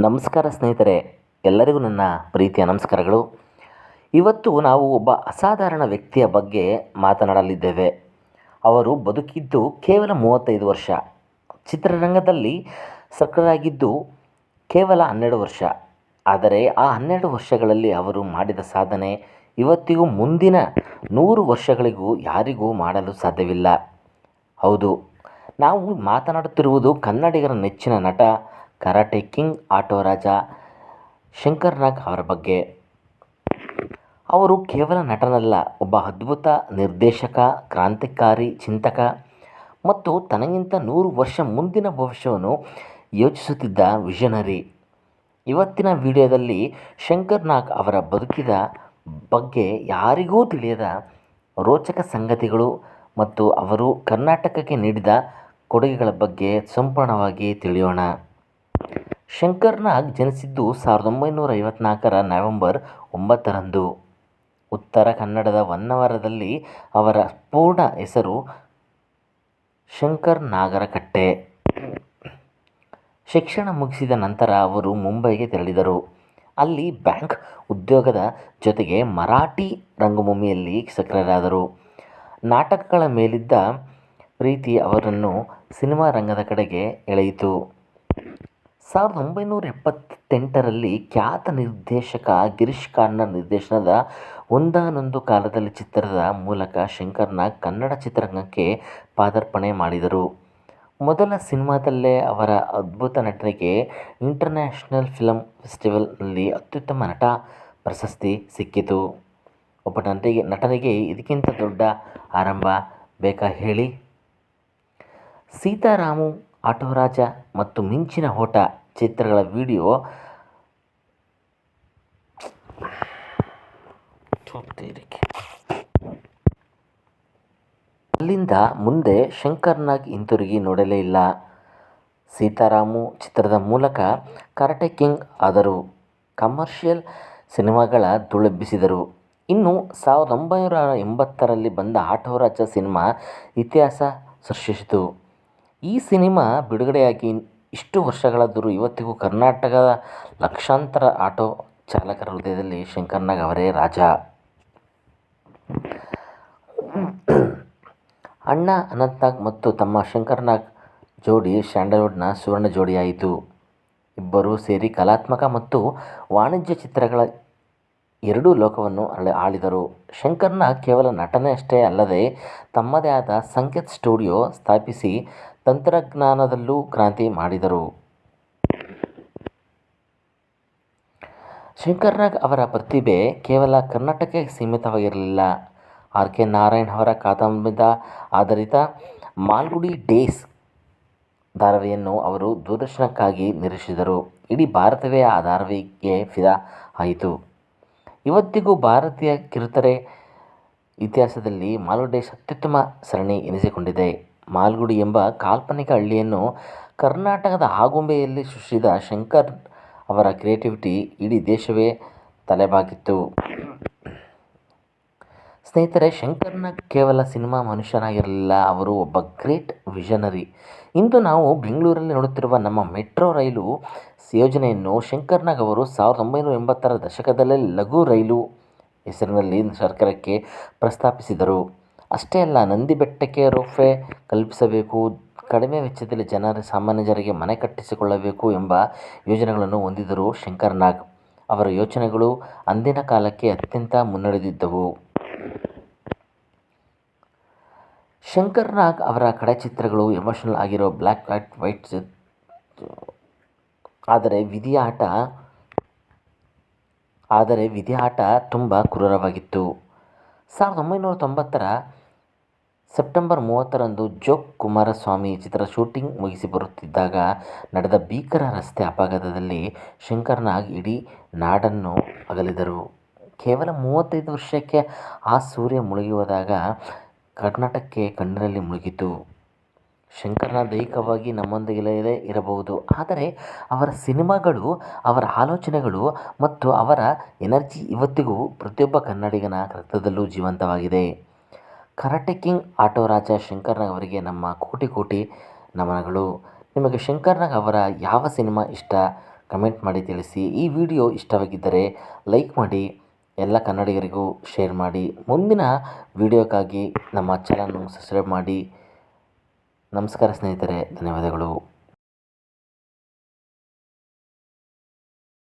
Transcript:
ನಮಸ್ಕಾರ ಸ್ನೇಹಿತರೆ, ಎಲ್ಲರಿಗೂ ನನ್ನ ಪ್ರೀತಿಯ ನಮಸ್ಕಾರಗಳು. ಇವತ್ತು ನಾವು ಒಬ್ಬ ಅಸಾಧಾರಣ ವ್ಯಕ್ತಿಯ ಬಗ್ಗೆ ಮಾತನಾಡಲಿದ್ದೇವೆ. ಅವರು ಬದುಕಿದ್ದು ಕೇವಲ 35 ವರ್ಷ. ಚಿತ್ರರಂಗದಲ್ಲಿ ಸಕ್ರಿಯರಾಗಿದ್ದು ಕೇವಲ 12 ವರ್ಷ. ಆದರೆ ಆ 12 ವರ್ಷಗಳಲ್ಲಿ ಅವರು ಮಾಡಿದ ಸಾಧನೆ ಇವತ್ತಿಗೂ ಮುಂದಿನ 100 ವರ್ಷಗಳಿಗೂ ಯಾರಿಗೂ ಮಾಡಲು ಸಾಧ್ಯವಿಲ್ಲ. ಹೌದು, ನಾವು ಮಾತನಾಡುತ್ತಿರುವುದು ಕನ್ನಡಿಗರ ನೆಚ್ಚಿನ ನಟ, ಕರಾಟೆ ಕಿಂಗ್, ಆಟೋ ರಾಜ ಶಂಕರ್ ನಾಗ್ ಅವರ ಬಗ್ಗೆ. ಅವರು ಕೇವಲ ನಟನಲ್ಲ, ಒಬ್ಬ ಅದ್ಭುತ ನಿರ್ದೇಶಕ, ಕ್ರಾಂತಿಕಾರಿ ಚಿಂತಕ ಮತ್ತು ತನಗಿಂತ 100 ವರ್ಷ ಮುಂದಿನ ಭವಿಷ್ಯವನ್ನು ಯೋಚಿಸುತ್ತಿದ್ದ ವಿಷನರಿ. ಇವತ್ತಿನ ವಿಡಿಯೋದಲ್ಲಿ ಶಂಕರ್ ನಾಗ್ ಅವರ ಬದುಕಿದ ಬಗ್ಗೆ ಯಾರಿಗೂ ತಿಳಿಯದ ರೋಚಕ ಸಂಗತಿಗಳು ಮತ್ತು ಅವರು ಕರ್ನಾಟಕಕ್ಕೆ ನೀಡಿದ ಕೊಡುಗೆಗಳ ಬಗ್ಗೆ ಸಂಪೂರ್ಣವಾಗಿ ತಿಳಿಯೋಣ. ಶಂಕರ್ ನಾಗ್ ಜನಿಸಿದ್ದು 1954ರ ನವೆಂಬರ್ 9ರಂದು ಉತ್ತರ ಕನ್ನಡದ ಹೊನ್ನಾವರದಲ್ಲಿ. ಅವರ ಪೂರ್ಣ ಹೆಸರು ಶಂಕರ್ ನಾಗರಕಟ್ಟೆ. ಶಿಕ್ಷಣ ಮುಗಿಸಿದ ನಂತರ ಅವರು ಮುಂಬೈಗೆ ತೆರಳಿದರು. ಅಲ್ಲಿ ಬ್ಯಾಂಕ್ ಉದ್ಯೋಗದ ಜೊತೆಗೆ ಮರಾಠಿ ರಂಗಭೂಮಿಯಲ್ಲಿ ಸಕ್ರಿಯರಾದರು. ನಾಟಕಗಳ ಮೇಲಿದ್ದ ಪ್ರೀತಿ ಅವರನ್ನು ಸಿನಿಮಾ ರಂಗದ ಕಡೆಗೆ ಎಳೆಯಿತು. 1978ರಲ್ಲಿ ಖ್ಯಾತ ನಿರ್ದೇಶಕ ಗಿರೀಶ್ ಕಾರ್ನಾಡ್ ನಿರ್ದೇಶನದ ಒಂದಾನೊಂದು ಕಾಲದಲ್ಲಿ ಚಿತ್ರದ ಮೂಲಕ ಶಂಕರ್ ನಾಗ್ ಕನ್ನಡ ಚಿತ್ರರಂಗಕ್ಕೆ ಪಾದಾರ್ಪಣೆ ಮಾಡಿದರು. ಮೊದಲ ಸಿನಿಮಾದಲ್ಲೇ ಅವರ ಅದ್ಭುತ ನಟನೆಗೆ ಇಂಟರ್ನ್ಯಾಷನಲ್ ಫಿಲ್ಮ್ ಫೆಸ್ಟಿವಲ್ನಲ್ಲಿ ಅತ್ಯುತ್ತಮ ನಟ ಪ್ರಶಸ್ತಿ ಸಿಕ್ಕಿತು. ಒಬ್ಬ ನಟನಿಗೆ ಇದಕ್ಕಿಂತ ದೊಡ್ಡ ಆರಂಭ ಬೇಕಾ ಹೇಳಿ? ಸೀತಾರಾಮು, ಆಟೋ ರಾಜ ಮತ್ತು ಮಿಂಚಿನ ಓಟ ಚಿತ್ರಗಳ ವಿಡಿಯೋ ಅಲ್ಲಿಂದ ಮುಂದೆ ಶಂಕರ್ ನಾಗ್ ಹಿಂತಿರುಗಿ ನೋಡಲೇ ಇಲ್ಲ. ಸೀತಾರಾಮು ಚಿತ್ರದ ಮೂಲಕ ಕರಾಟೆ ಕಿಂಗ್ ಆದರು. ಕಮರ್ಷಿಯಲ್ ಸಿನಿಮಾಗಳ ಧೂಳೆಬ್ಬಿಸಿದರು. ಇನ್ನು 1980ರಲ್ಲಿ ಬಂದ ಆಟೋ ರಾಜ ಸಿನಿಮಾ ಇತಿಹಾಸ ಸೃಷ್ಟಿಸಿತು. ಈ ಸಿನಿಮಾ ಬಿಡುಗಡೆಯಾಗಿ ಇಷ್ಟು ವರ್ಷಗಳಾದರೂ ಇವತ್ತಿಗೂ ಕರ್ನಾಟಕದ ಲಕ್ಷಾಂತರ ಆಟೋ ಚಾಲಕರ ಹೃದಯದಲ್ಲಿ ಶಂಕರ್ ನಾಗ್ ಅವರೇ ರಾಜ. ಅಣ್ಣ ಅನಂತ್ ನಾಗ್ ಮತ್ತು ತಮ್ಮ ಶಂಕರ್ ನಾಗ್ ಜೋಡಿ ಸ್ಯಾಂಡಲ್ವುಡ್ನ ಸುವರ್ಣ ಜೋಡಿಯಾಯಿತು. ಇಬ್ಬರೂ ಸೇರಿ ಕಲಾತ್ಮಕ ಮತ್ತು ವಾಣಿಜ್ಯ ಚಿತ್ರಗಳ ಎರಡೂ ಲೋಕವನ್ನು ಆಳಿದರು. ಶಂಕರ್ ನಾಗ್ ಕೇವಲ ನಟನೆ ಅಷ್ಟೇ ಅಲ್ಲದೆ ತಮ್ಮದೇ ಆದ ಸಂಗೀತ ಸ್ಟುಡಿಯೋ ಸ್ಥಾಪಿಸಿ ತಂತ್ರಜ್ಞಾನದಲ್ಲೂ ಕ್ರಾಂತಿ ಮಾಡಿದರು. ಶಂಕರ್ ನಾಗ್ ಅವರ ಪ್ರತಿಭೆ ಕೇವಲ ಕರ್ನಾಟಕಕ್ಕೆ ಸೀಮಿತವಾಗಿರಲಿಲ್ಲ. ಆರ್. ಕೆ. ನಾರಾಯಣ್ ಅವರ ಕಾದಂಬರಿ ಆಧಾರಿತ ಮಾಲ್ಗುಡಿ ಡೇಸ್ ಧಾರಾವಾಹಿಯನ್ನು ಅವರು ದೂರದರ್ಶನಕ್ಕಾಗಿ ನಿರ್ಮಿಸಿದರು. ಇಡೀ ಭಾರತವೇ ಆ ಧಾರಾವಾಹಿಗೆ ಫಿದಾ ಆಯಿತು. ಇವತ್ತಿಗೂ ಭಾರತೀಯ ಕಿರುತೆರೆ ಇತಿಹಾಸದಲ್ಲಿ ಮಾಲ್ಗುಡಿ ಡೇಸ್ ಅತ್ಯುತ್ತಮ ಸರಣಿ ಎನಿಸಿಕೊಂಡಿದೆ. ಮಾಲ್ಗುಡಿ ಎಂಬ ಕಾಲ್ಪನಿಕ ಹಳ್ಳಿಯನ್ನು ಕರ್ನಾಟಕದ ಆಗುಂಬೆಯಲ್ಲಿ ಸೃಷ್ಟಿಸಿದ ಶಂಕರ್ ಅವರ ಕ್ರಿಯೇಟಿವಿಟಿ ಇಡೀ ದೇಶವೇ ತಲೆಬಾಗಿತ್ತು. ಸ್ನೇಹಿತರೆ, ಶಂಕರ್ ನಾಗ್ ಕೇವಲ ಸಿನಿಮಾ ಮನುಷ್ಯನಾಗಿರಲಿಲ್ಲ, ಅವರು ಒಬ್ಬ ಗ್ರೇಟ್ ವಿಷನರಿ. ಇಂದು ನಾವು ಬೆಂಗಳೂರಲ್ಲಿ ನೋಡುತ್ತಿರುವ ನಮ್ಮ ಮೆಟ್ರೋ ರೈಲು ಯೋಜನೆಯನ್ನು ಶಂಕರ್ ನಾಗ್ ಅವರು 1980ರ ದಶಕದಲ್ಲೇ ಲಘು ರೈಲು ಹೆಸರಿನಲ್ಲಿ ಸರ್ಕಾರಕ್ಕೆ ಪ್ರಸ್ತಾಪಿಸಿದರು. ಅಷ್ಟೇ ಅಲ್ಲ, ನಂದಿ ಬೆಟ್ಟಕ್ಕೆ ರೋಪ್ವೇ ಕಲ್ಪಿಸಬೇಕು, ಕಡಿಮೆ ವೆಚ್ಚದಲ್ಲಿ ಸಾಮಾನ್ಯ ಜನರಿಗೆ ಮನೆ ಕಟ್ಟಿಸಿಕೊಳ್ಳಬೇಕು ಎಂಬ ಯೋಜನೆಗಳನ್ನು ಹೊಂದಿದ್ದರು ಶಂಕರ್ ನಾಗ್. ಅವರ ಯೋಚನೆಗಳು ಅಂದಿನ ಕಾಲಕ್ಕೆ ಅತ್ಯಂತ ಮುನ್ನಡೆದಿದ್ದವು. ಶಂಕರ್ ನಾಗ್ ಅವರ ಕಡೆ ಚಿತ್ರಗಳು ಎಮೋಷನಲ್ ಆಗಿರೋ ಬ್ಲ್ಯಾಕ್ ಆ್ಯಂಡ್ ವೈಟ್. ಆದರೆ ವಿಧಿ ಆಟ ತುಂಬ ಕ್ರೂರವಾಗಿತ್ತು. 1990ರ ಸೆಪ್ಟೆಂಬರ್ 30ರಂದು ಜೋಗ್ ಕುಮಾರಸ್ವಾಮಿ ಚಿತ್ರದ ಶೂಟಿಂಗ್ ಮುಗಿಸಿ ಬರುತ್ತಿದ್ದಾಗ ನಡೆದ ಭೀಕರ ರಸ್ತೆ ಅಪಘಾತದಲ್ಲಿ ಶಂಕರ್ ನಾಗ್ ಇಡೀ ನಾಡನ್ನು ಅಗಲಿದರು. ಕೇವಲ 35 ವರ್ಷಕ್ಕೆ ಆ ಸೂರ್ಯ ಮುಳುಗಿ ಹೋದಾಗ ಕರ್ನಾಟಕಕ್ಕೆ ಕಣ್ಣೀರಲ್ಲಿ ಮುಳುಗಿತು. ಶಂಕರ್ ನಾಗ್ ದೈಹಿಕವಾಗಿ ನಮ್ಮೊಂದಿಗಿಲ್ಲದೇ ಇರಬಹುದು, ಆದರೆ ಅವರ ಸಿನಿಮಾಗಳು, ಅವರ ಆಲೋಚನೆಗಳು ಮತ್ತು ಅವರ ಎನರ್ಜಿ ಇವತ್ತಿಗೂ ಪ್ರತಿಯೊಬ್ಬ ಕನ್ನಡಿಗನ ರಕ್ತದಲ್ಲೂ ಜೀವಂತವಾಗಿದೆ. ಕರಾಟೆ ಕಿಂಗ್, ಆಟೋ ರಾಜ ಶಂಕರ್ ನಾಗ್ ಅವರಿಗೆ ನಮ್ಮ ಕೋಟಿ ಕೋಟಿ ನಮನಗಳು. ನಿಮಗೆ ಶಂಕರ್ ನಾಗ್ ಅವರ ಯಾವ ಸಿನಿಮಾ ಇಷ್ಟ? ಕಮೆಂಟ್ ಮಾಡಿ ತಿಳಿಸಿ. ಈ ವಿಡಿಯೋ ಇಷ್ಟವಾಗಿದ್ದರೆ ಲೈಕ್ ಮಾಡಿ, ಎಲ್ಲ ಕನ್ನಡಿಗರಿಗೂ ಶೇರ್ ಮಾಡಿ. ಮುಂದಿನ ವಿಡಿಯೋಕ್ಕಾಗಿ ನಮ್ಮ ಚಾನಲ್ನ ಸಬ್ಸ್ಕ್ರೈಬ್ ಮಾಡಿ. ನಮಸ್ಕಾರ ಸ್ನೇಹಿತರೆ, ಧನ್ಯವಾದಗಳು.